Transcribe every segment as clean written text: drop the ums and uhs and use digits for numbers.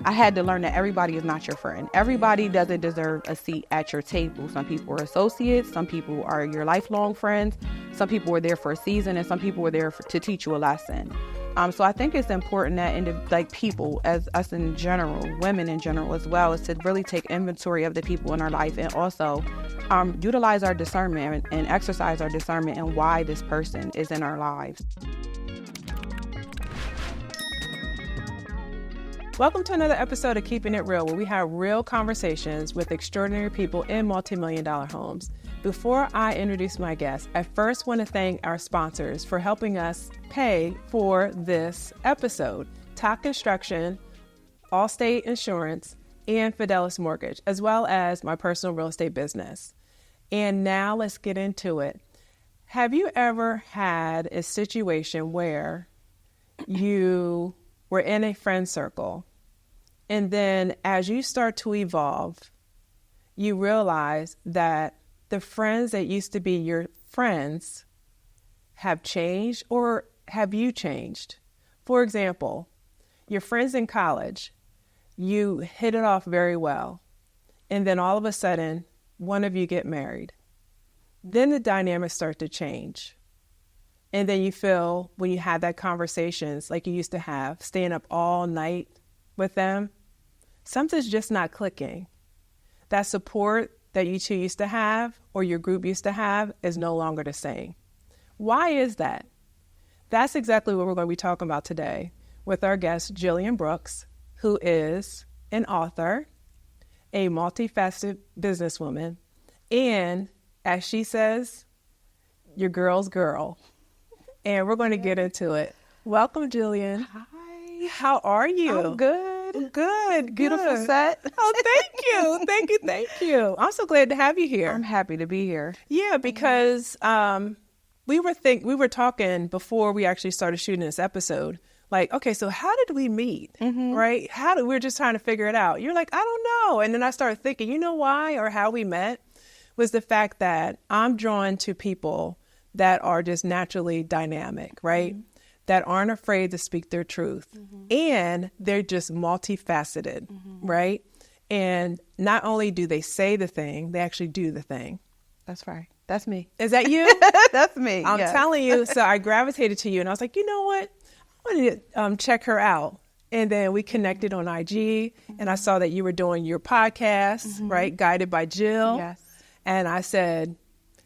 I had to learn that everybody is not your friend. Everybody doesn't deserve a seat at your table. Some people are associates. Some people are your lifelong friends. Some people are there for a season, and some people are there to teach you a lesson. So I think it's important that people, as us in general, women in general as well, is to really take inventory of the people in our life, and also utilize our discernment and exercise our discernment and why this person is in our lives. Welcome to another episode of Keeping It Real, where we have real conversations with extraordinary people in multi-million-dollar homes. Before I introduce my guest, I first want to thank our sponsors for helping us pay for this episode: Top Construction, Allstate Insurance, and Fidelis Mortgage, as well as my personal real estate business. And now let's get into it. Have you ever had a situation where you were in a friend circle, and then as you start to evolve, you realize that the friends that used to be your friends have changed, or have you changed? For example, your friends in college, you hit it off very well, and then all of a sudden, one of you get married. Then the dynamics start to change. And then you feel, when you have that conversations like you used to have, staying up all night with them, something's just not clicking. That support that you two used to have, or your group used to have, is no longer the same. Why is that? That's exactly what we're going to be talking about today with our guest, Gillian Brooks, who is an author, a multi-faceted businesswoman, and, as she says, your girl's girl. And we're going to get into it. Welcome, Gillian. Hi. How are you? I'm good. Good. Beautiful set. Oh, thank you. I'm so glad to have you here. I'm happy to be here. Yeah, because we were talking before we actually started shooting this episode. Like, okay, so how did we meet? Right? We were just trying to figure it out. You're like, I don't know. And then I started thinking, you know why, or how we met was the fact that I'm drawn to people that are just naturally dynamic, right? That aren't afraid to speak their truth. And they're just multifaceted, right? And not only do they say the thing, they actually do the thing. That's right. That's me. Is that you? That's me. I'm yes. telling you. So I gravitated to you, and I was like, you know what? I want to check her out. And then we connected on IG, and I saw that you were doing your podcast, right? Guided by Jill. Yes. And I said,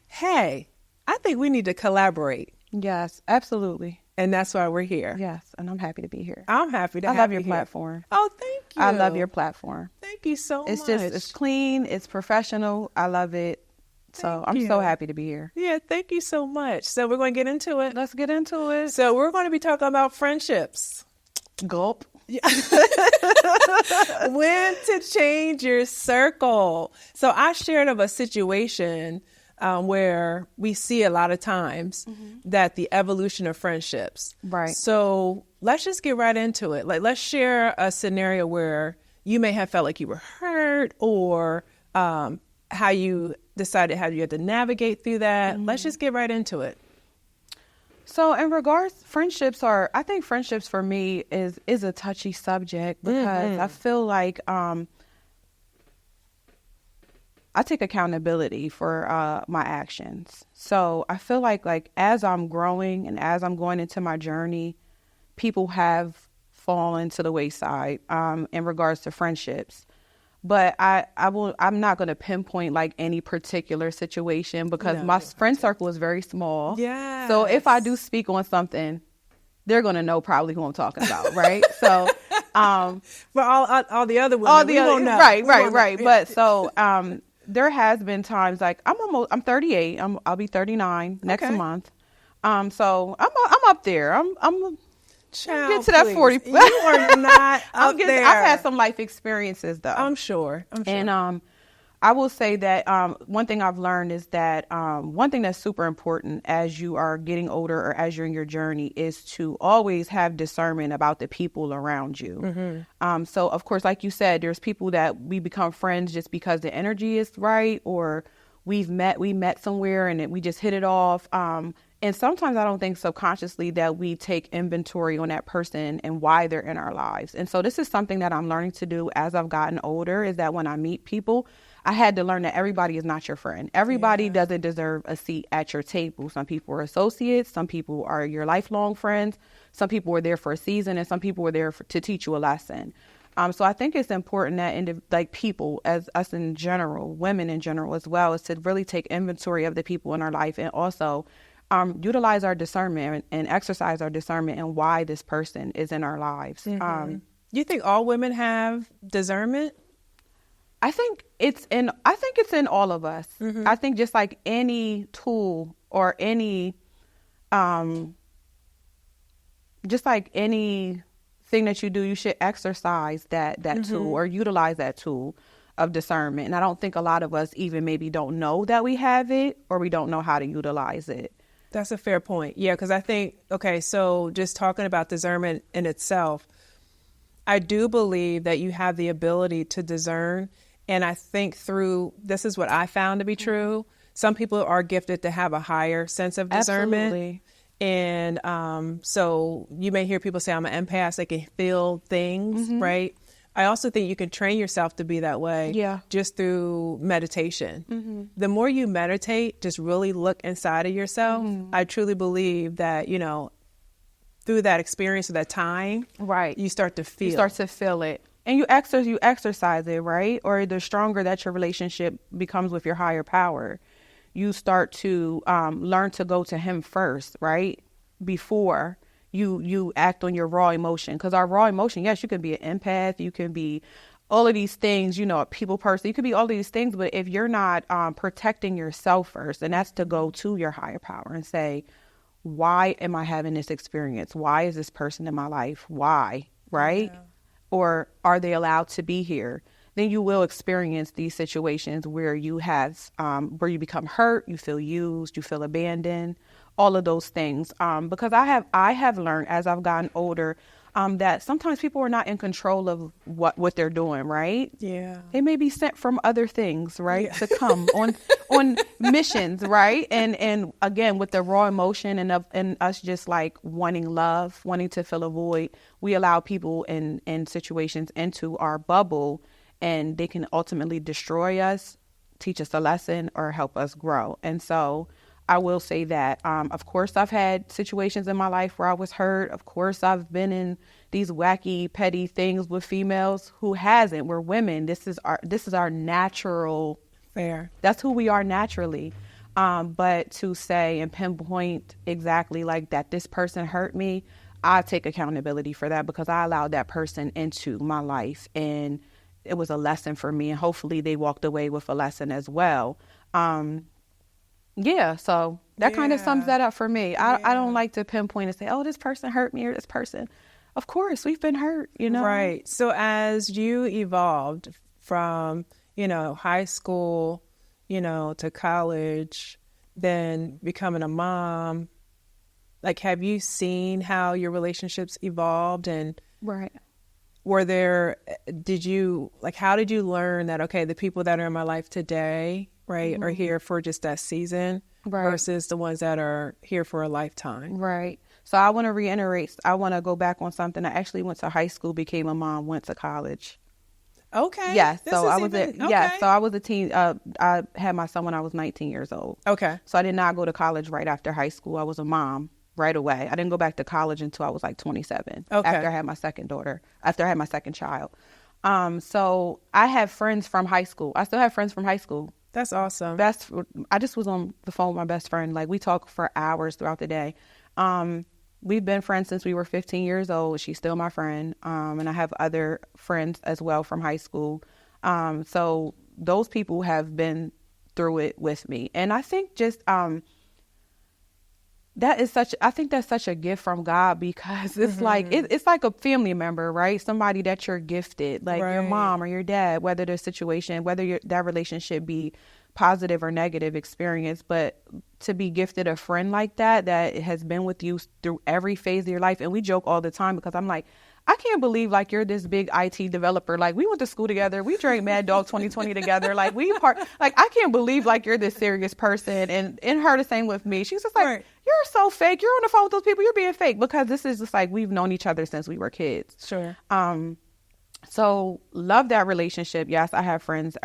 hey, I think we need to collaborate. Yes, absolutely. And that's why we're here. Yes, and I'm happy to be here. I'm happy to have you. I love your here. platform. Oh, thank you. I love your platform. Thank you so much. It's clean, it's professional. I love it. So I'm so happy to be here. Yeah, thank you so much. So we're going to get into it. Let's get into it. So we're going to be talking about friendships. Gulp. When to change your circle. So I shared of a situation where we see a lot of times that the evolution of friendships. Right. So let's just get right into it. Like, let's share a scenario where you may have felt like you were hurt, or how you decided how you had to navigate through that. Let's just get right into it. So in regards, I think friendships for me is a touchy subject, because I feel like I take accountability for my actions. So I feel like as I'm growing and as I'm going into my journey, people have fallen to the wayside in regards to friendships. But I'm not going to pinpoint like any particular situation, because my friend circle is very small. Yeah. So if I do speak on something, they're going to know probably who I'm talking about, right? So for all the other women, all the we other, won't know. right. Yeah. But so there has been times like I'm 38. I'll be 39 next month. So I'm up there. I'm Child, get to that 40. You are not up there. I've had some life experiences though. I'm sure. And I will say that one thing I've learned is that one thing that's super important as you are getting older or as you're in your journey is to always have discernment about the people around you. So of course, like you said, there's people that we become friends just because the energy is right, or we met somewhere and we just hit it off. And sometimes I don't think subconsciously that we take inventory on that person and why they're in our lives. And so this is something that I'm learning to do as I've gotten older, is that when I meet people, I had to learn that everybody is not your friend. Everybody doesn't deserve a seat at your table. Some people are associates. Some people are your lifelong friends. Some people were there for a season, and some people were there to teach you a lesson. So I think it's important that people, as us in general, women in general as well, is to really take inventory of the people in our life, and also utilize our discernment and exercise our discernment and why this person is in our lives. You think all women have discernment? I think it's in all of us. I think just like any tool or just like anything that you do, you should exercise that tool or utilize that tool of discernment. And I don't think a lot of us even maybe don't know that we have it, or we don't know how to utilize it. That's a fair point. Yeah, because I think, so just talking about discernment in itself, I do believe that you have the ability to discern. And I think this is what I found to be true. Some people are gifted to have a higher sense of discernment. Absolutely. And so you may hear people say, I'm an empath, they can feel things, right? I also think you can train yourself to be that way just through meditation. The more you meditate, just really look inside of yourself. I truly believe that, through that experience of that time, you start to feel. You start to feel it. And you exercise it, right? Or the stronger that your relationship becomes with your higher power, you start to learn to go to him first, right? Before you act on your raw emotion. Because our raw emotion, yes, you can be an empath, you can be all of these things, a people person, you could be all of these things, but if you're not protecting yourself first, and that's to go to your higher power and say, why am I having this experience? Why is this person in my life? Why, right? Yeah. Or are they allowed to be here? Then you will experience these situations where you become hurt, you feel used, you feel abandoned, all of those things. Because I have learned as I've gotten older that sometimes people are not in control of what they're doing, right? Yeah. They may be sent from other things, right, to come on missions, right? And again, with the raw emotion and us just like wanting love, wanting to fill a void, we allow people in situations into our bubble, and they can ultimately destroy us, teach us a lesson, or help us grow. And so I will say that, of course, I've had situations in my life where I was hurt. Of course, I've been in these wacky, petty things with females. Who hasn't? We're women. This is our natural. Fair. That's who we are naturally. But to say and pinpoint exactly like that, this person hurt me, I take accountability for that because I allowed that person into my life, and it was a lesson for me. And hopefully, they walked away with a lesson as well. Yeah, so that kind of sums that up for me. I don't like to pinpoint and say, oh, this person hurt me or this person. Of course, we've been hurt, Right. So as you evolved from, high school, to college, then becoming a mom, like, have you seen how your relationships evolved? And right. how did you learn that, okay, the people that are in my life today, right, are here for just that season versus the ones that are here for a lifetime? Right. So I want to reiterate, I want to go back on something. I actually went to high school, became a mom, went to college. Okay. Yes. So I was a teen. I had my son when I was 19 years old. Okay. So I did not go to college right after high school. I was a mom right away. I didn't go back to college until I was like 27. Okay. After I had my second child. So I have friends from high school. I still have friends from high school. That's awesome. I just was on the phone with my best friend. Like, we talk for hours throughout the day. We've been friends since we were 15 years old. She's still my friend. And I have other friends as well from high school. So those people have been through it with me. And I think just, that's such a gift from God, because it's like, it's like a family member, right? Somebody that you're gifted, like your mom or your dad, whether that relationship be positive or negative experience, but to be gifted a friend like that has been with you through every phase of your life. And we joke all the time because I'm like, I can't believe like you're this big IT developer. Like we went to school together. We drank Mad Dog 2020 together. Like like I can't believe like you're this serious person. And her the same with me. She's just like, Right. you're so fake. You're on the phone with those people. You're being fake, because this is just like, we've known each other since we were kids. Sure. So love that relationship. Yes, I have friends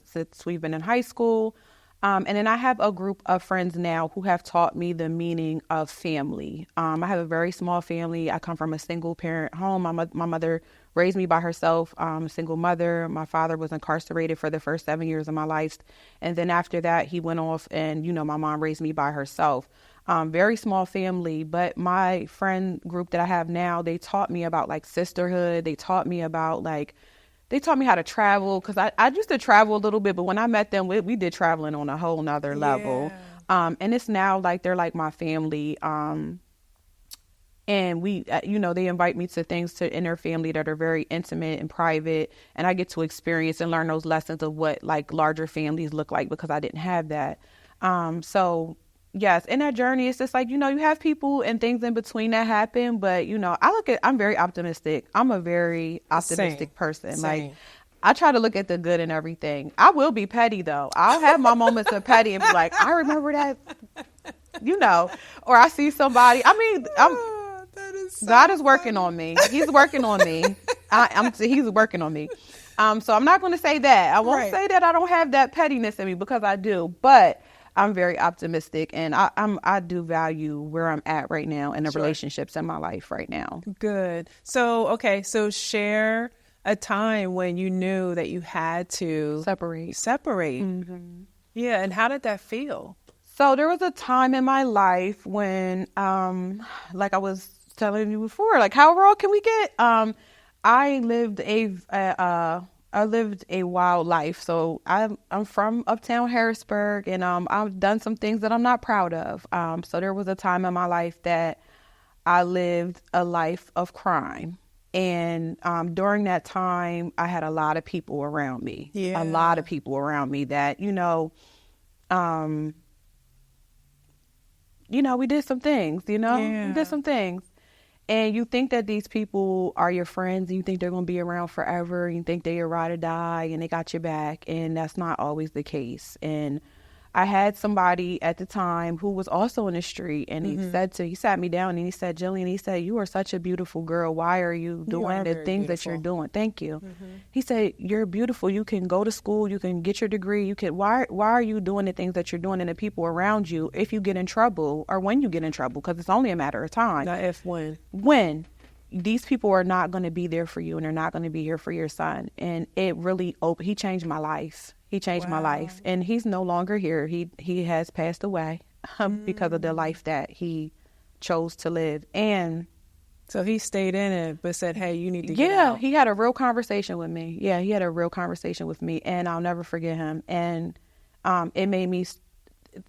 since we've been in high school. And then I have a group of friends now who have taught me the meaning of family. I have a very small family. I come from a single parent home. My mother raised me by herself, a single mother. My father was incarcerated for the first 7 years of my life. And then after that, he went off and, my mom raised me by herself. Very small family, but my friend group that I have now, they taught me about like sisterhood. They taught me how to travel, because I used to travel a little bit, but when I met them, we did traveling on a whole nother level. And it's now like they're like my family. And we, they invite me to things in their family that are very intimate and private, and I get to experience and learn those lessons of what like larger families look like, because I didn't have that. So yes, in that journey, it's just like, you have people and things in between that happen. But, I'm very optimistic. I'm a very optimistic person. Same. Like, I try to look at the good in everything. I will be petty, though. I'll have my moments of petty and be like, I remember that, or I see somebody. I mean, God is working on me. He's working on me. He's working on me. So I'm not going to say that. I won't say that I don't have that pettiness in me, because I do. But I'm very optimistic, and I do value where I'm at right now and the relationships in my life right now. Good. So share a time when you knew that you had to separate. Mm-hmm. Yeah. And how did that feel? So there was a time in my life when, like I was telling you before, like how raw can we get? I lived a wild life. So I'm from uptown Harrisburg, and I've done some things that I'm not proud of. So there was a time in my life that I lived a life of crime. And during that time, I had a lot of people around me. Yeah. A lot of people around me that, we did some things, We did some things. And you think that these people are your friends, and you think they're going to be around forever, and you think they're your ride or die, and they got your back, and that's not always the case. And I had somebody at the time who was also in the street, and he sat me down and he said, Gillian, he said, you are such a beautiful girl. Why are you doing the things that you're doing? Thank you. Mm-hmm. He said, you're beautiful. You can go to school. You can get your degree. Why are you doing the things that you're doing, and the people around you, if you get in trouble or when you get in trouble, because it's only a matter of time. Not if, when. When. These people are not going to be there for you, and they're not going to be here for your son. And it really he changed my life. He changed my life, and he's no longer here. He has passed away because of the life that he chose to live. And so he stayed in it, but said, hey, you need to get out. Yeah, he had a real conversation with me. Yeah, he had a real conversation with me, and I'll never forget him. And it made me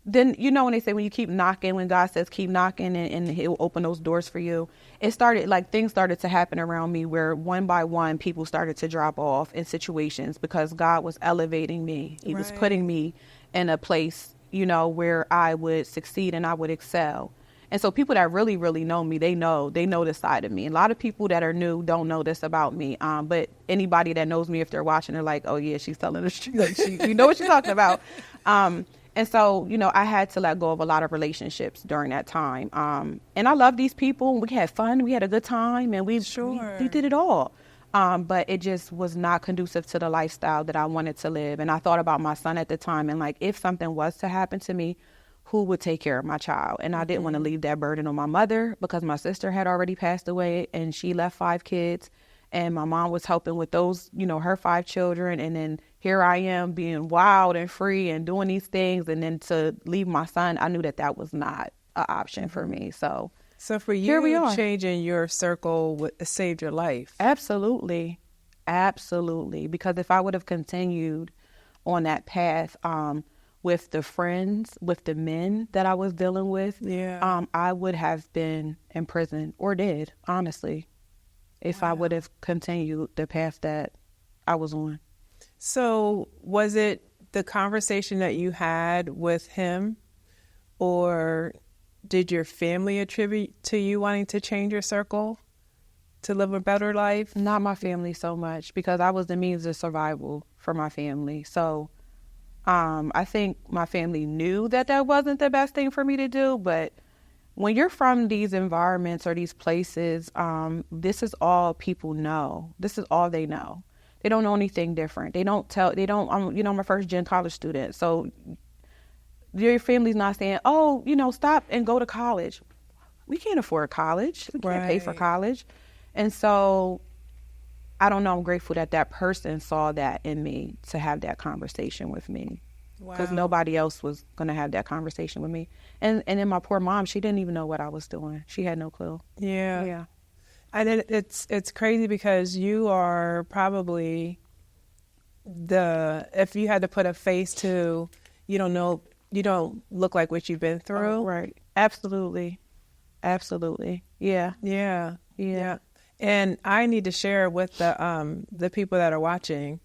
then, when they say when you keep knocking, when God says keep knocking and he'll open those doors for you, things started to happen around me where one by one people started to drop off in situations, because God was elevating me. He was putting me in a place, where I would succeed and I would excel. And so people that really, really know me, they know this side of me. A lot of people that are new don't know this about me. But anybody that knows me, if they're watching, they're like, oh yeah, she's telling the truth. Like you know what she's talking about. And so, I had to let go of a lot of relationships during that time. And I love these people. We had fun. We had a good time, and we did it all. But it just was not conducive to the lifestyle that I wanted to live. And I thought about my son at the time, and like, if something was to happen to me, who would take care of my child? And I didn't want to leave that burden on my mother, because my sister had already passed away, and she left 5 kids. And my mom was helping with those, her 5 children. And then here I am being wild and free and doing these things. And then to leave my son, I knew that was not an option for me. So for you, here we are. Changing your circle saved your life. Absolutely. Absolutely. Because if I would have continued on that path with the friends, with the men that I was dealing with, I would have been in prison, or dead, honestly, if I would have continued the path that I was on. So was it the conversation that you had with him, or did your family attribute to you wanting to change your circle to live a better life? Not my family so much, because I was the means of survival for my family. So I think my family knew that that wasn't the best thing for me to do. But when you're from these environments or these places, this is all people know. This is all they know. They don't know anything different. I'm a first gen college student. So your family's not saying, oh, stop and go to college. We can't afford college. We can't pay for college. And so I don't know. I'm grateful that that person saw that in me to have that conversation with me, because nobody else was going to have that conversation with me. And then my poor mom, she didn't even know what I was doing. She had no clue. Yeah. And it's crazy, because you are probably if you had to put a face to, you don't look like what you've been through. Oh, right. Absolutely. Yeah. And I need to share with the people that are watching.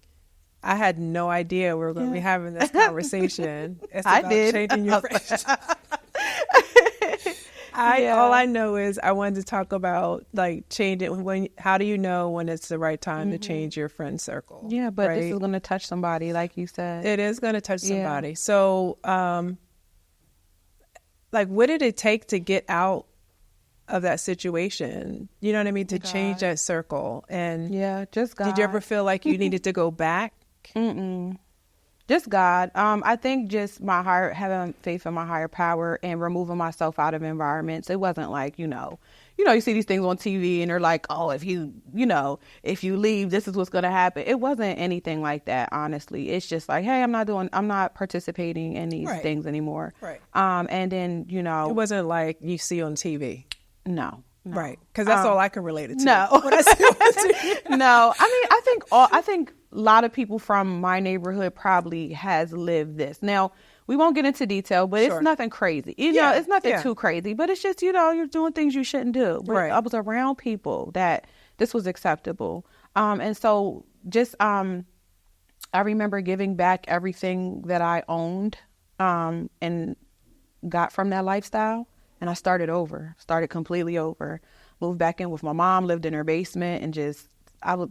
I had no idea we were going to be having this conversation. It's about changing your friendship. All I know is I wanted to talk about changing how do you know when it's the right time to change your friend circle? Yeah, but this is going to touch somebody, like you said. It is going to touch somebody. Yeah. So, what did it take to get out of that situation? You know what I mean? To change that circle. And just God. Did you ever feel like you needed to go back? Just God. I think just having faith in my higher power and removing myself out of environments. It wasn't like, you see these things on TV and they're like, oh, if you leave, this is what's going to happen. It wasn't anything like that, honestly. It's just like, hey, I'm not participating in these things anymore. Right. And then, it wasn't like you see on TV. No. Right. Because that's all I can relate it to. No. No. I think a lot of people from my neighborhood probably has lived this. Now, we won't get into detail, but it's nothing crazy. It's nothing too crazy, but it's just, you're doing things you shouldn't do. But I was around people that this was acceptable. And so just, I remember giving back everything that I owned, and got from that lifestyle. And I started completely over, moved back in with my mom, lived in her basement, and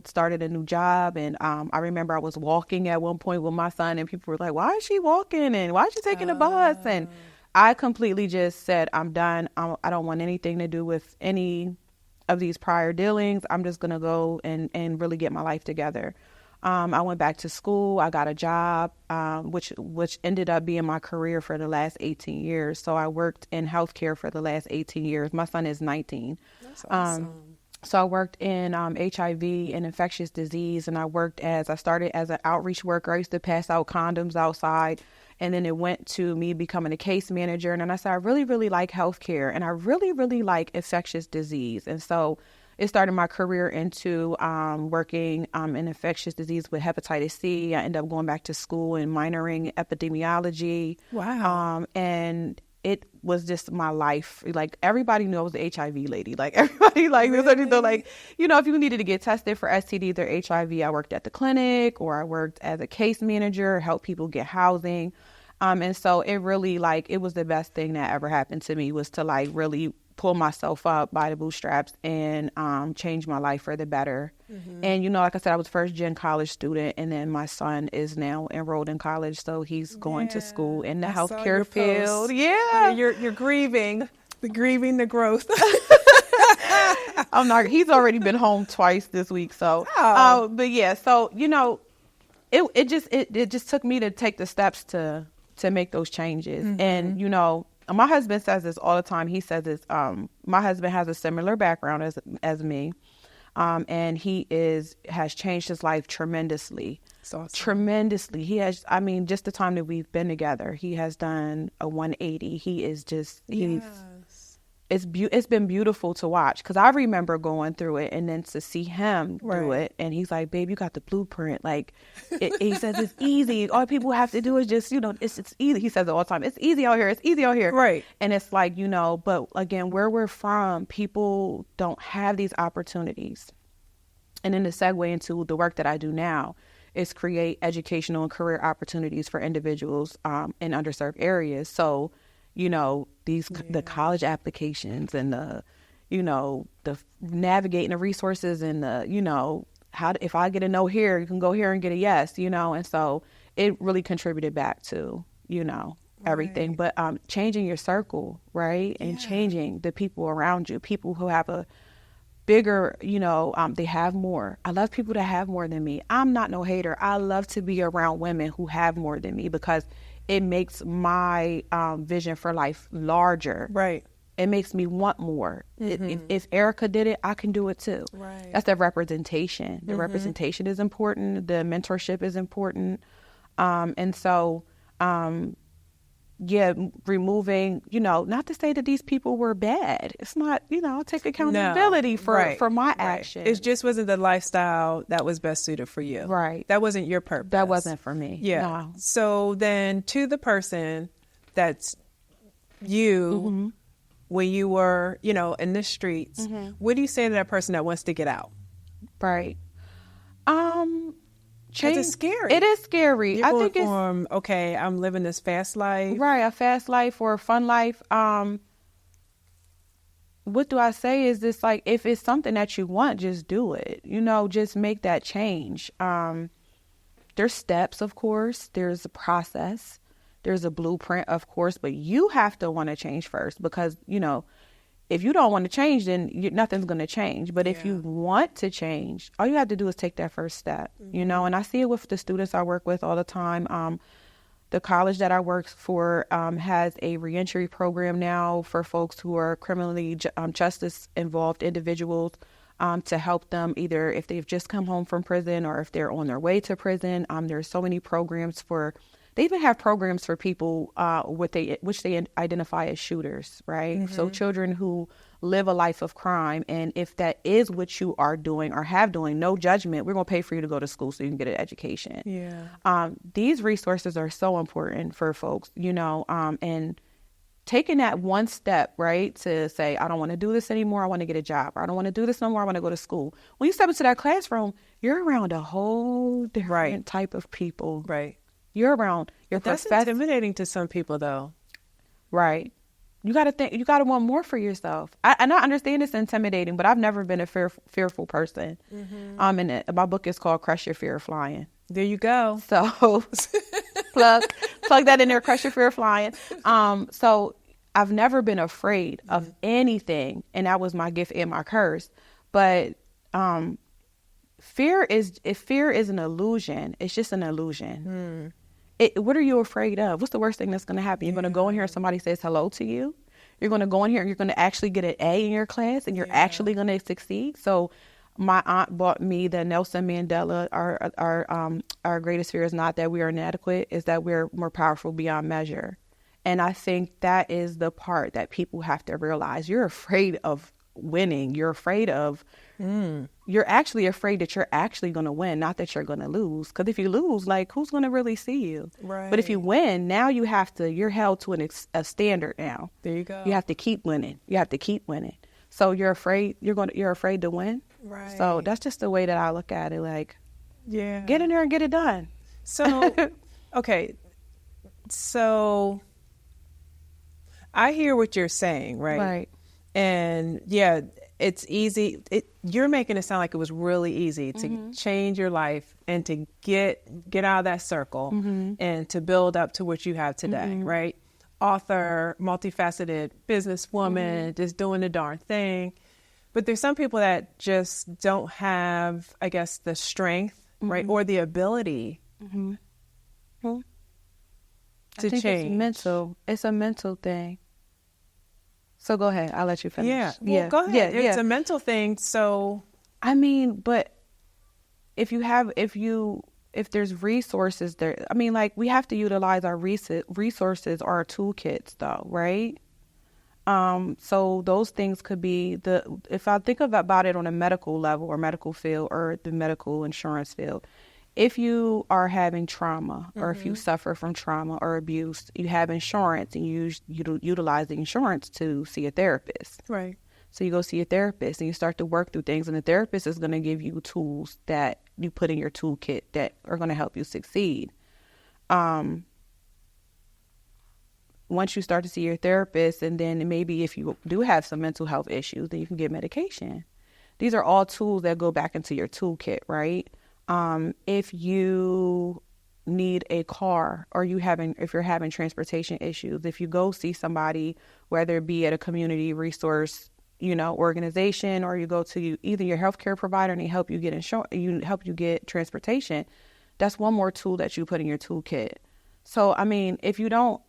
started a new job. And I remember I was walking at one point with my son, and people were like, why is she walking? And why is she taking the bus? And I completely just said, I'm done. I don't want anything to do with any of these prior dealings. I'm just going to go and really get my life together. I went back to school. I got a job, which ended up being my career for the last 18 years. So I worked in healthcare for the last 18 years. My son is 19. That's awesome. So I worked in HIV and infectious disease, and I started as an outreach worker. I used to pass out condoms outside, and then it went to me becoming a case manager. And then I said, I really, really like healthcare, and I really, really like infectious disease. And so it started my career into working in infectious disease with hepatitis C. I ended up going back to school and minoring in epidemiology. Wow. And it was just my life. Like, everybody knew I was the HIV lady. Like, everybody, really? If you needed to get tested for STDs or HIV, I worked at the clinic, or I worked as a case manager, helped people get housing. And so it really, it was the best thing that ever happened to me, was to really pull myself up by the bootstraps and change my life for the better. Mm-hmm. And, like I said, I was first gen college student, and then my son is now enrolled in college. So he's going to school in the healthcare field. Post. Yeah. You're grieving the growth. I'm not, he's already been home twice this week. So, but yeah, so, it just took me to take the steps to make those changes. Mm-hmm. And, my husband says this all the time. He says this, my husband has a similar background as me. And he has changed his life tremendously. Awesome. Tremendously. He has, just the time that we've been together, he has done a 180. He is just, it's been beautiful to watch, because I remember going through it, and then to see him do it, and he's like, babe, you got the blueprint. He says it's easy. All people have to do is just, it's easy. He says it all the time. It's easy out here. It's easy out here. Right. And it's like, but again, where we're from, people don't have these opportunities. And then the segue into the work that I do now is create educational and career opportunities for individuals in underserved areas. So, the college applications and the, the navigating the resources and if I get a no here, you can go here and get a yes, and so it really contributed back to, everything. Right. But changing your circle, right? And changing the people around you, people who have a bigger, they have more. I love people that have more than me. I'm not no hater. I love to be around women who have more than me because it makes my vision for life larger. Right. It makes me want more. If Erica did it, I can do it too. Right. That's the representation. The representation is important. The mentorship is important. And so, removing, not to say that these people were bad. It's not, take accountability for my action. It just wasn't the lifestyle that was best suited for you. Right. That wasn't your purpose. That wasn't for me. Yeah. No. So then to the person that's you, when you were, in the streets, what do you say to that person that wants to get out? Right. Change. It's scary. It is scary. You're I going think it's from, okay, I'm living this fast life. Right, a fast life or a fun life. What do I say is this, like, if it's something that you want, just do it. Just make that change. There's steps, of course. There's a process. There's a blueprint, of course, but you have to want to change first because, if you don't want to change, then nothing's going to change. But if you want to change, all you have to do is take that first step, and I see it with the students I work with all the time. The college that I work for has a reentry program now for folks who are criminally justice involved individuals to help them either if they've just come home from prison or if they're on their way to prison. There's so many programs they even have programs for people which they identify as shooters, right? So children who live a life of crime, and if that is what you are doing or have doing, no judgment, we're going to pay for you to go to school so you can get an education. Yeah. These resources are so important for folks, and taking that one step, right, to say, I don't want to do this anymore, I want to get a job, or I don't want to do this no more, I want to go to school. When you step into that classroom, you're around a whole different type of people. Right. You're around your That's professor. intimidating to some people, though. Right. You got to think. You got to want more for yourself. I understand it's intimidating, but I've never been a fearful person. And my book is called "Crush Your Fear of Flying." There you go. So plug that in there. Crush your fear of flying. So I've never been afraid of anything, and that was my gift and my curse. But fear is an illusion. It's just an illusion. What are you afraid of? What's the worst thing that's going to happen? You're going to go in here and somebody says hello to you. You're going to go in here and you're going to actually get an A in your class and you're actually going to succeed. So my aunt bought me the Nelson Mandela, our greatest fear is not that we are inadequate, is that we're more powerful beyond measure. And I think that is the part that people have to realize. You're afraid of winning. You're afraid of, you're actually afraid that you're actually going to win, not that you're going to lose. Because if you lose, like, who's going to really see you? Right. But if you win, now you're held to a standard now. There you go. You have to keep winning. You have to keep winning. So you're afraid, you're afraid to win. Right. So that's just the way that I look at it. Like, get in there and get it done. So, okay. So I hear what you're saying, right? Right. And it's easy. You're making it sound like it was really easy to change your life and to get out of that circle and to build up to what you have today, right? Author, multifaceted businesswoman, just doing the darn thing. But there's some people that just don't have, I guess, the strength, right, or the ability to change. It's mental. It's a mental thing. So go ahead. I'll let you finish. Go ahead. It's a mental thing. So, I mean, but if there's resources there, I mean, like, we have to utilize our resources, our toolkits, though, right? So those things could be if I think about it on a medical level or medical field or the medical insurance field, if you are having trauma or if you suffer from trauma or abuse, you have insurance and you utilize the insurance to see a therapist. Right. So you go see a therapist and you start to work through things, and the therapist is going to give you tools that you put in your toolkit that are going to help you succeed. once you start to see your therapist, and then maybe if you do have some mental health issues, then you can get medication. These are all tools that go back into your toolkit, right? If you need a car, or if you're having transportation issues, if you go see somebody, whether it be at a community resource, organization, or you go to either your healthcare provider and they help you get get transportation, that's one more tool that you put in your toolkit. So, I mean, if you don't,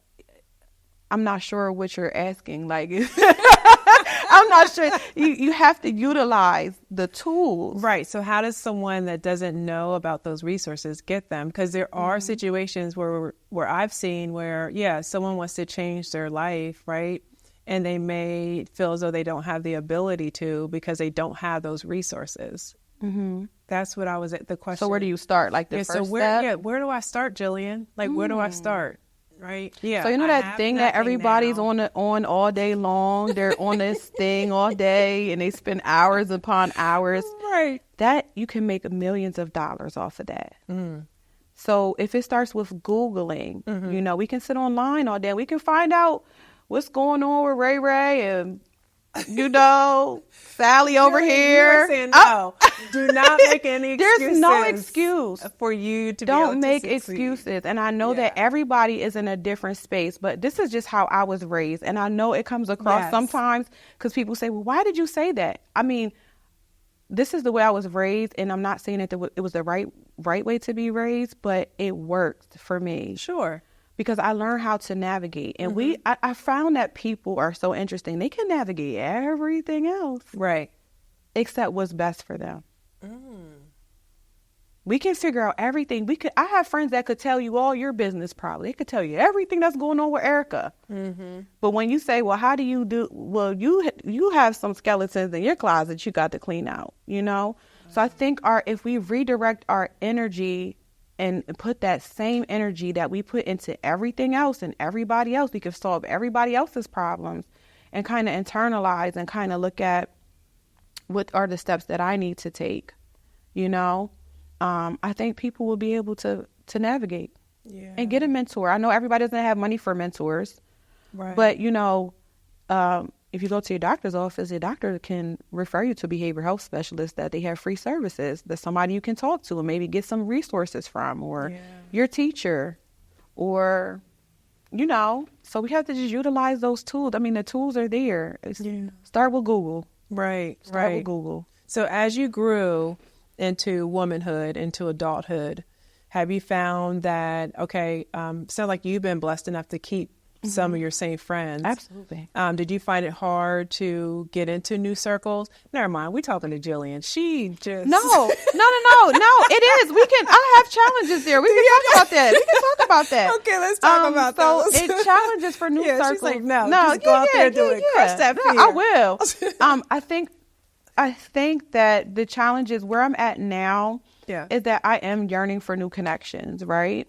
I'm not sure what you're asking. Like, I'm not sure. You have to utilize the tools. Right. So how does someone that doesn't know about those resources get them? Because there are situations where I've seen where, someone wants to change their life, right? And they may feel as though they don't have the ability to because they don't have those resources. Mm-hmm. That's what I was at the question. So where do you start? Like the first step? Where do I start, Gillian? Like, where do I start? Right. Yeah. So that thing that everybody's on all day long. They're on this thing all day and they spend hours upon hours. Right. That you can make millions of dollars off of that. Mm. So if it starts with Googling, we can sit online all day. We can find out what's going on with Ray and Sally over here. You were saying no. Do not make any excuses. There's no excuse for you to don't make excuses. And I know that everybody is in a different space, but this is just how I was raised. And I know it comes across sometimes because people say, well, why did you say that? I mean, this is the way I was raised, and I'm not saying that it was the right way to be raised, but it worked for me. Sure. Because I learned how to navigate. And I found that people are so interesting. They can navigate everything else. Right. Except what's best for them. We can figure out everything. I have friends that could tell you all your business probably. They could tell you everything that's going on with Erica. But when you say, well, how do you do? Well, you have some skeletons in your closet you got to clean out, So I think if we redirect our energy and put that same energy that we put into everything else and everybody else, we can solve everybody else's problems and kind of internalize and kind of look at what are the steps that I need to take, I think people will be able to navigate and get a mentor. I know everybody doesn't have money for mentors, right? But, if you go to your doctor's office, your doctor can refer you to a behavioral health specialist that they have free services, that's somebody you can talk to and maybe get some resources from, or your teacher, or, so we have to just utilize those tools. I mean, the tools are there. Start with Google. Right. Start with Google. So as you grew into womanhood, into adulthood, have you found that, sounds like you've been blessed enough to keep some of your same friends. Absolutely. Did you find it hard to get into new circles? Never mind. We're talking to Gillian. She just... No, it is. I have challenges there. We can talk about that. Okay, let's talk about that. So it's challenges for new circles. She's like, just go out there and do it. Crush that fear. I will. I think that the challenges where I'm at now is that I am yearning for new connections, right?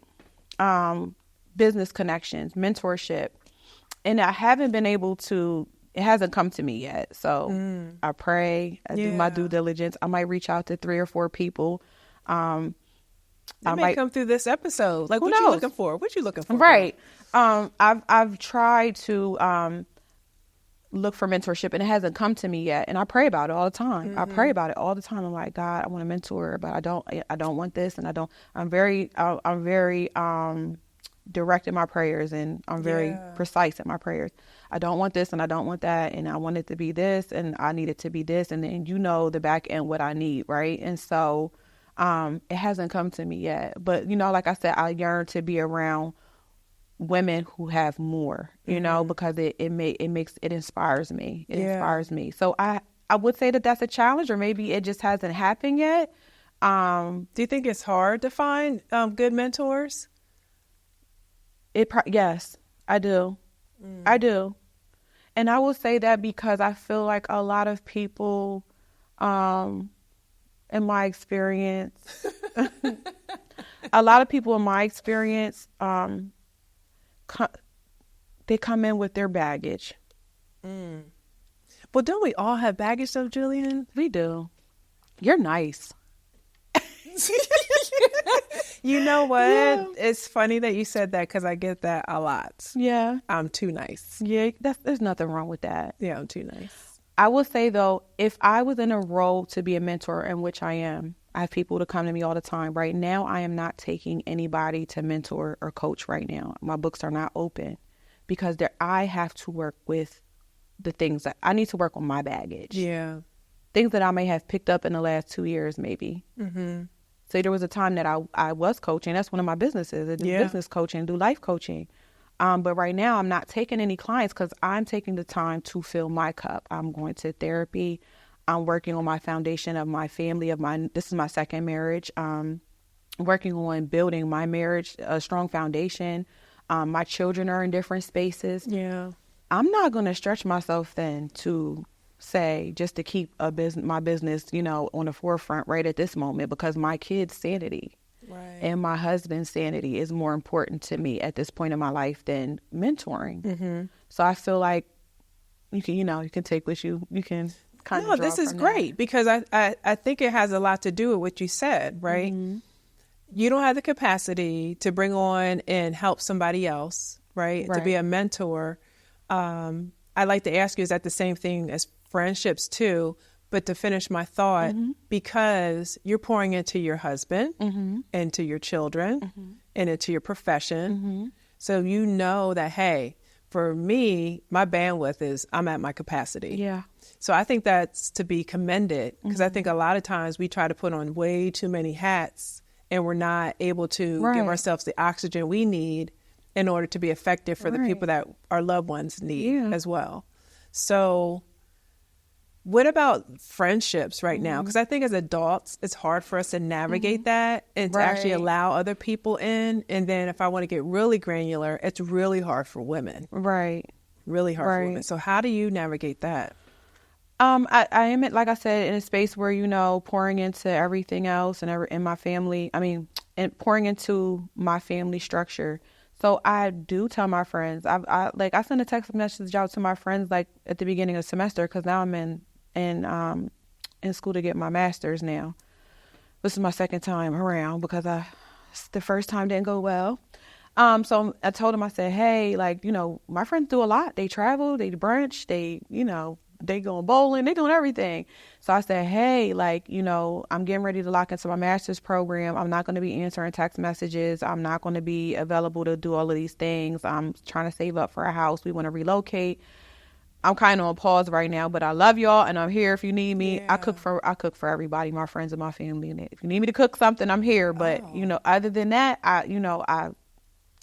Business connections, mentorship. And I haven't been able to, it hasn't come to me yet. So I pray, I do my due diligence. I might reach out to 3 or 4 people. I might come through this episode. Like, what you looking for? What you looking for? Right. I've tried to look for mentorship and it hasn't come to me yet. And I pray about it all the time. I pray about it all the time. I'm like, God, I want a mentor, but I don't want this. And I'm very direct in my prayers, and I'm very precise in my prayers. I don't want this and I don't want that, and I want it to be this and I need it to be this, and then the back end what I need, right? And so it hasn't come to me yet. But like I said, I yearn to be around women who have more, because it inspires me. It inspires me. So I would say that that's a challenge, or maybe it just hasn't happened yet. Do you think it's hard to find good mentors? Yes, I do. I do. And I will say that because I feel like a lot of people, in my experience, they come in with their baggage. Well, don't we all have baggage though, Gillian? We do. You're nice. You know what? Yeah. It's funny that you said that because I get that a lot. Yeah. I'm too nice. Yeah, there's nothing wrong with that. Yeah, I'm too nice. I will say, though, if I was in a role to be a mentor, in which I am, I have people to come to me all the time. Right now, I am not taking anybody to mentor or coach right now. My books are not open because I have to work with the things that I need to work on my baggage. Yeah. Things that I may have picked up in the last 2 years, maybe. Mm-hmm. So there was a time that I was coaching. That's one of my businesses. I do business coaching, do life coaching. But right now I'm not taking any clients because I'm taking the time to fill my cup. I'm going to therapy. I'm working on my foundation of my family, this is my second marriage. Working on building my marriage, a strong foundation. My children are in different spaces. Yeah. I'm not going to stretch myself thin to say just to keep my business, on the forefront right at this moment, because my kids' sanity and my husband's sanity is more important to me at this point in my life than mentoring. Mm-hmm. So I feel like you can take what you can kind of. No, this is great because I think it has a lot to do with what you said, right? Mm-hmm. You don't have the capacity to bring on and help somebody else, right? To be a mentor. I'd like to ask you, is that the same thing as friendships too? But to finish my thought, because you're pouring into your husband, into your children, and into your profession. So you know that, hey, for me, my bandwidth is I'm at my capacity. Yeah. So I think that's to be commended because I think a lot of times we try to put on way too many hats and we're not able to give ourselves the oxygen we need in order to be effective for the people that our loved ones need as well. So what about friendships right now? Because I think as adults, it's hard for us to navigate that and to actually allow other people in. And then if I want to get really granular, it's really hard for women. Right. Really hard for women. So how do you navigate that? I am, like I said, in a space where, pouring into everything else and in my family, and pouring into my family structure. So I do tell my friends, I send a text message out to my friends, like at the beginning of the semester, because now I'm in school to get my master's now. This is my second time around because the first time didn't go well. So I told them, I said, hey, my friends do a lot. They travel, they brunch, they going bowling, they doing everything. So I said, hey, I'm getting ready to lock into my master's program. I'm not going to be answering text messages. I'm not going to be available to do all of these things. I'm trying to save up for a house. We want to relocate. I'm kind of on pause right now, but I love y'all and I'm here if you need me. Yeah. I cook for everybody, my friends and my family. And if you need me to cook something, I'm here. But, other than that,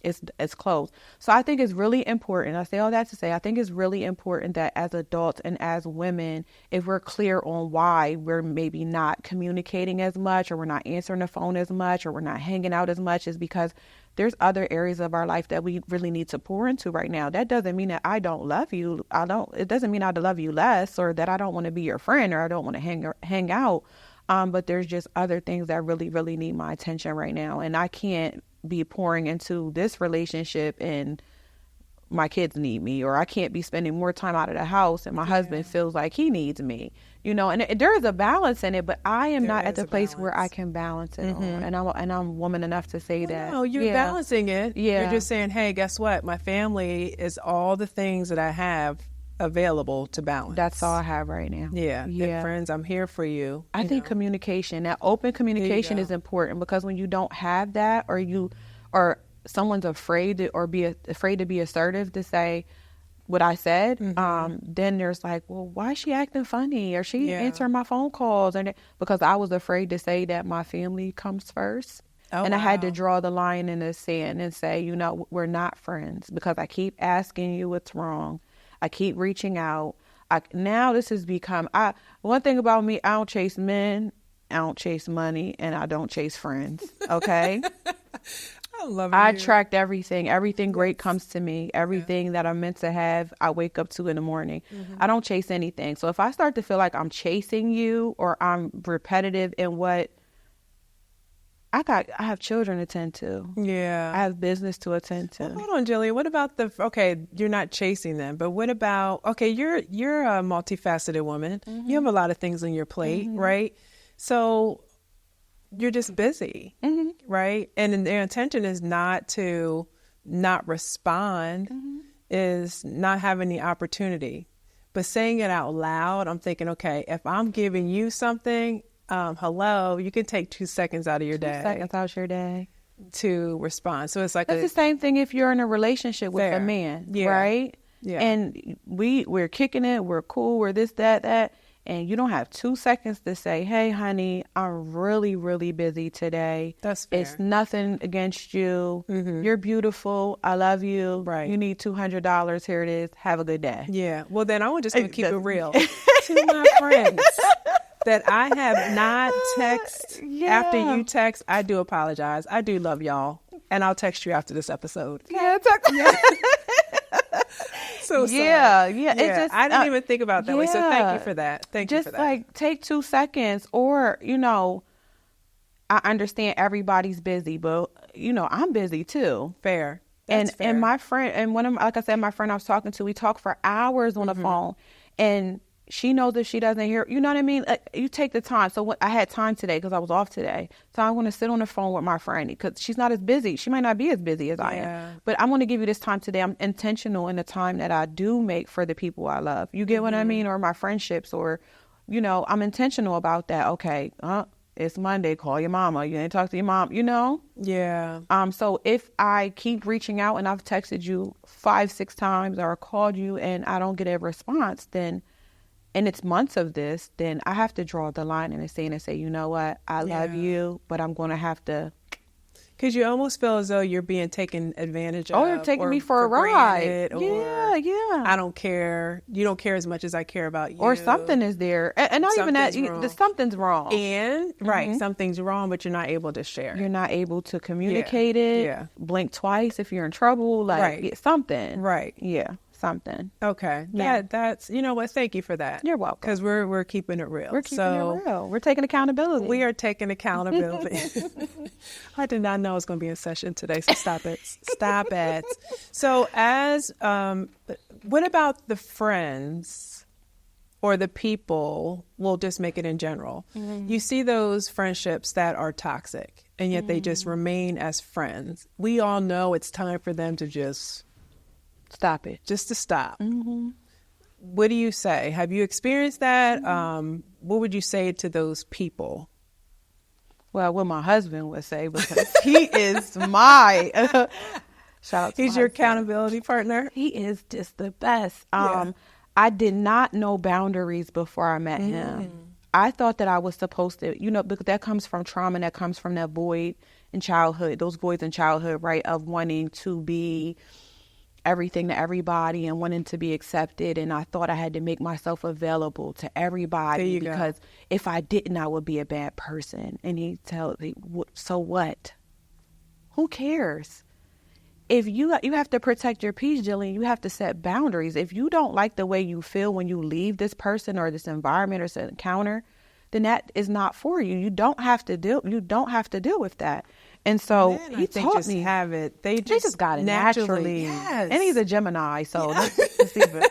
it's closed. So I think it's really important. I say all that to say, I think it's really important that as adults and as women, if we're clear on why we're maybe not communicating as much, or we're not answering the phone as much, or we're not hanging out as much, is because there's other areas of our life that we really need to pour into right now. That doesn't mean that I don't love you. It doesn't mean I love you less, or that I don't want to be your friend, or I don't want to hang out. But there's just other things that really, really need my attention right now. And I can't be pouring into this relationship and my kids need me, or I can't be spending more time out of the house and my husband feels like he needs me, and there is a balance in it, but I am not at the place where I can balance it all. And I'm woman enough to say that. No, you're balancing it. Yeah. You're just saying, hey, guess what? My family is all the things that I have available to balance. That's all I have right now. Yeah. And friends, I'm here for you. I think communication, that open communication is important, because when you don't have that, or someone's afraid to be assertive to say what I said, then there's like, well, why is she acting funny? Or she answering my phone calls? And because I was afraid to say that my family comes first. I had to draw the line in the sand and say, we're not friends, because I keep asking you what's wrong. I keep reaching out. Now this has become, one thing about me, I don't chase men, I don't chase money, and I don't chase friends. Okay. I love it. I attract everything. Everything great comes to me. Everything that I'm meant to have, I wake up to in the morning. I don't chase anything. So if I start to feel like I'm chasing you, or I'm repetitive in what I have children to attend to. Yeah. I have business to attend to. Well, hold on, Gillian. What about you're not chasing them, but what about, you're a multifaceted woman. You have a lot of things on your plate, right? So you're just busy, right? And their intention is not to not respond, is not having the opportunity. But saying it out loud, I'm thinking, okay, if I'm giving you something, hello, you can take 2 seconds out of your day. 2 seconds out your day. To respond. So it's like that's the same thing if you're in a relationship with a man, right? Yeah. And we're kicking it, we're cool, we're this, that, and you don't have 2 seconds to say, hey, honey, I'm really, really busy today. That's fair. It's nothing against you. You're beautiful. I love you. Right. You need $200. Here it is. Have a good day. Yeah. Well, then I'm just going to keep it real. To my friends that I have not texted after you text, I do apologize. I do love y'all. And I'll text you after this episode. Yeah, text me. So sorry. Yeah. It's just, I didn't even think about that way. So thank you for that. Thank you for that. Just like take 2 seconds, or, I understand everybody's busy, but I'm busy too. Fair. That's fair. And my friend, and like I said, my friend I was talking to, we talked for hours on the phone, and she knows if she doesn't hear, you know what I mean? You take the time. So I had time today because I was off today. So I'm going to sit on the phone with my friend because she's not as busy. She might not be as busy as I am. But I'm going to give you this time today. I'm intentional in the time that I do make for the people I love. You get what I mean? Or my friendships, or, I'm intentional about that. Okay, it's Monday. Call your mama. You ain't talk to your mom, Yeah. So if I keep reaching out and I've texted you 5-6 times or called you and I don't get a response, then... and it's months of this, then I have to draw the line in the sand and say, you know what, I love you, but I'm going to have to. Because you almost feel as though you're being taken advantage of. Oh, you're taking me for a ride. Yeah. I don't care. You don't care as much as I care about you. Or something is there. And not even that, something's wrong. And, something's wrong, but you're not able to share. You're not able to communicate it. Yeah. Blink twice if you're in trouble. Something. Right. Yeah. Something. Okay. Yeah, that's, you know what? Thank you for that. You're welcome. Because we're keeping it real. We're keeping it real. We're taking accountability. We are taking accountability. I did not know it was going to be in session today, so stop it. Stop it. So what about the friends or the people? We'll just make it in general. You see those friendships that are toxic, and yet they just remain as friends. We all know it's time for them to just... stop it. Just to stop. What do you say? Have you experienced that? What would you say to those people? Well, what my husband would say, because he is my shout out to He's your accountability partner. He is just the best. I did not know boundaries before I met him. I thought that I was supposed to, because that comes from trauma, that comes from that void in childhood, those voids in childhood, right, of wanting to be everything to everybody and wanting to be accepted. And I thought I had to make myself available to everybody because if I didn't, I would be a bad person. And he tells me, so what? Who cares? If you have to protect your peace, Gillian, you have to set boundaries. If you don't like the way you feel when you leave this person or this environment or this encounter, then that is not for you. You don't have to deal with that. And so he taught me have it. They just got it naturally. Yes. And he's a Gemini, so let's even.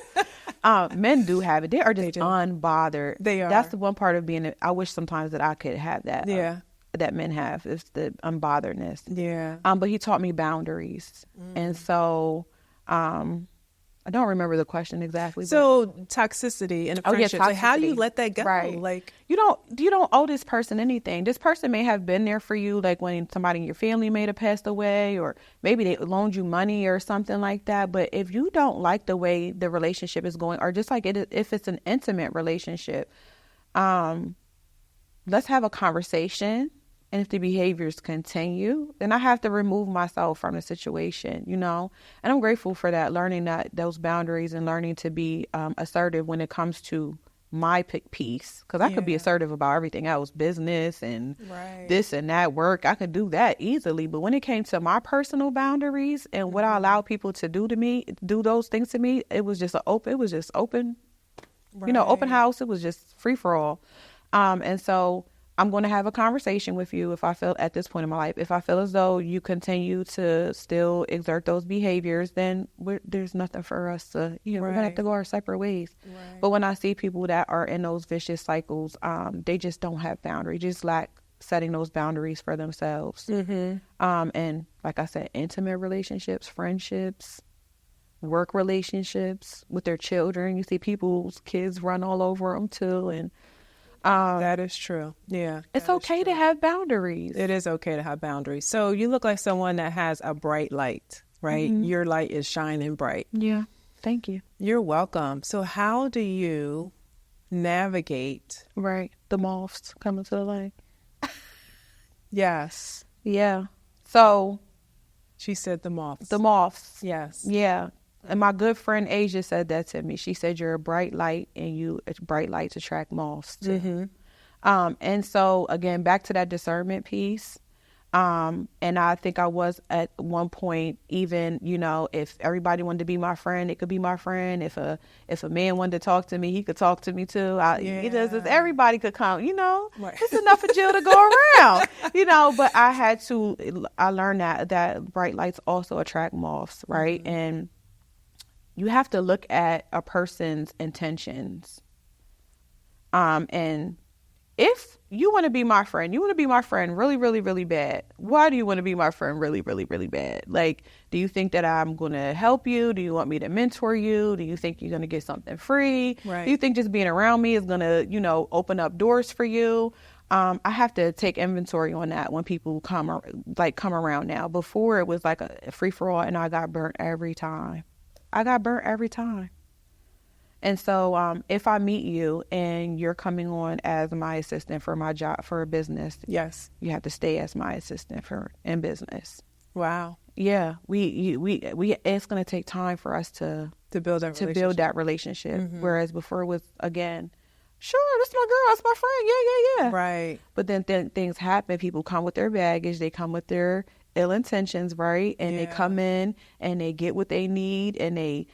Men do have it. They are just unbothered. They are. That's the one part of being. I wish sometimes that I could have that. That men have is the unbotheredness. Yeah. But he taught me boundaries, and so I don't remember the question exactly. So toxicity in a friendship. Like, how do you let that go? Right. Like you don't owe this person anything. This person may have been there for you, like when somebody in your family may have passed away, or maybe they loaned you money or something like that. But if you don't like the way the relationship is going, or just like if it's an intimate relationship, let's have a conversation. And if the behaviors continue, then I have to remove myself from the situation, And I'm grateful for that, learning those boundaries and learning to be assertive when it comes to my piece. Because I could be assertive about everything else, business and this and that, work. I could do that easily. But when it came to my personal boundaries and what I allow people to do those things to me, it was just open, open house. It was just free for all. And so I'm going to have a conversation with you if I feel at this point in my life, if I feel as though you continue to still exert those behaviors, then there's nothing for us to, we're going to have to go our separate ways. Right. But when I see people that are in those vicious cycles, they just don't have boundaries, just lack setting those boundaries for themselves. And like I said, intimate relationships, friendships, work relationships with their children. You see people's kids run all over them too. And that is true. Yeah. It's okay to have boundaries. It is okay to have boundaries. So you look like someone that has a bright light, right? Your light is shining bright. Yeah. Thank you. You're welcome. So how do you navigate? Right. The moths coming to the light. Yes. Yeah. So. She said the moths. The moths. Yes. Yeah. And my good friend Asia said that to me. She said, you're a bright light, and bright lights attract moths too. And so again, back to that discernment piece. And I think I was at one point, even, if everybody wanted to be my friend, it could be my friend. If a man wanted to talk to me, he could talk to me too. Everybody could come, Right. It's enough for Jill to go around, but I learned that bright lights also attract moths. Right. And you have to look at a person's intentions. And if you want to be my friend, really, really, really bad. Why do you want to be my friend really, really, really bad? Like, do you think that I'm going to help you? Do you want me to mentor you? Do you think you're going to get something free? Right. Do you think just being around me is going to, open up doors for you? I have to take inventory on that when people come around now. Before it was like a free for all, and I got burnt every time. And so if I meet you and you're coming on as my assistant for my job, for a business, yes, you have to stay as my assistant in business. Wow. Yeah. We it's going to take time for us to build that relationship. Whereas before it was, again, sure, that's my girl, that's my friend. Yeah. Right. But then things happen. People come with their baggage. They come with their ill intentions, right? And they come in and they get what they need, and they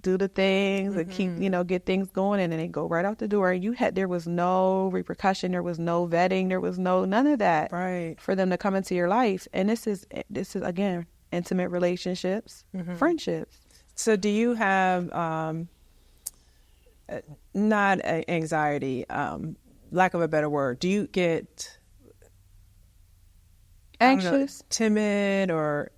do the things and keep, get things going, and then they go right out the door. And there was no repercussion, there was no vetting, there was none of that, right, for them to come into your life. And this is again, intimate relationships, friendships. So do you have not anxiety, lack of a better word, do you get anxious, timid, or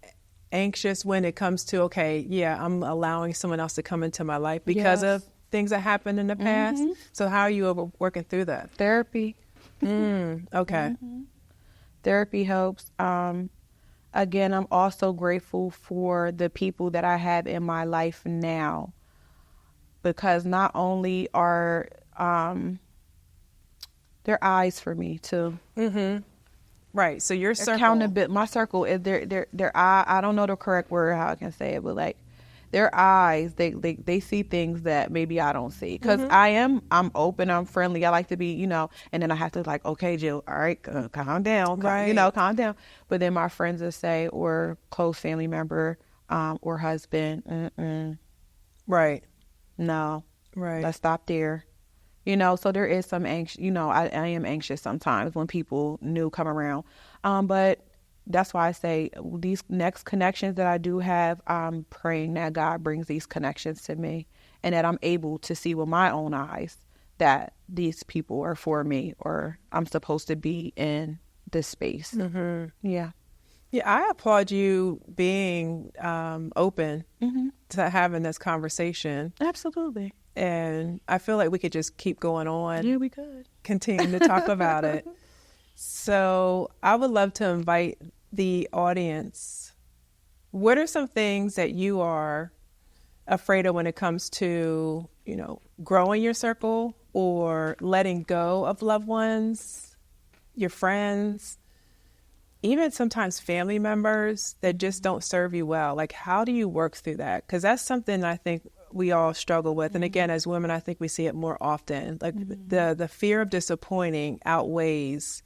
anxious when it comes to, I'm allowing someone else to come into my life because of things that happened in the past? So how are you working through that? Therapy. Okay. Therapy helps. Again, I'm also grateful for the people that I have in my life now, because not only are they're eyes for me too. Right. So your circle. Accountability. My circle is their eye. I don't know the correct word, how I can say it, but like their eyes, they see things that maybe I don't see. Because I'm open, I'm friendly. I like to be, and then I have to okay, Jill, all right, calm down. Right. Calm down. But then my friends will say, or close family member, or husband, right. No. Right. Let's stop there. So there is some anxious, I am anxious sometimes when people new come around. But that's why I say these next connections that I do have, I'm praying that God brings these connections to me, and that I'm able to see with my own eyes that these people are for me, or I'm supposed to be in this space. Yeah. Yeah, I applaud you being open to having this conversation. Absolutely. And I feel like we could just keep going on. Yeah, we could. Continue to talk about it. So I would love to invite the audience. What are some things that you are afraid of when it comes to, growing your circle or letting go of loved ones, your friends, even sometimes family members that just don't serve you well? Like, how do you work through that? Because that's something I think we all struggle with. And again, as women, I think we see it more often. Like the fear of disappointing outweighs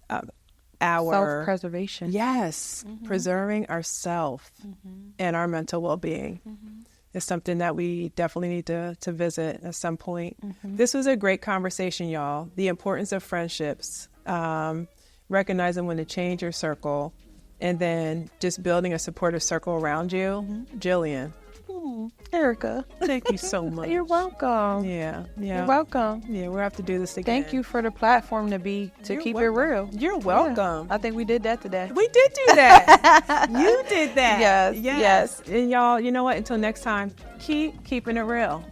our self-preservation. Yes. Preserving ourselves and our mental well-being is something that we definitely need to visit at some point. This was a great conversation, y'all. The importance of friendships, recognizing when to change your circle, and then just building a supportive circle around you. Gillian, Erica. Thank you so much. You're welcome. Yeah. You're welcome. Yeah, we'll have to do this again. Thank you for the platform to keep it real. You're welcome. Yeah, I think we did that today. We did do that. You did that. Yes. And y'all, you know what? Until next time, keep keeping it real.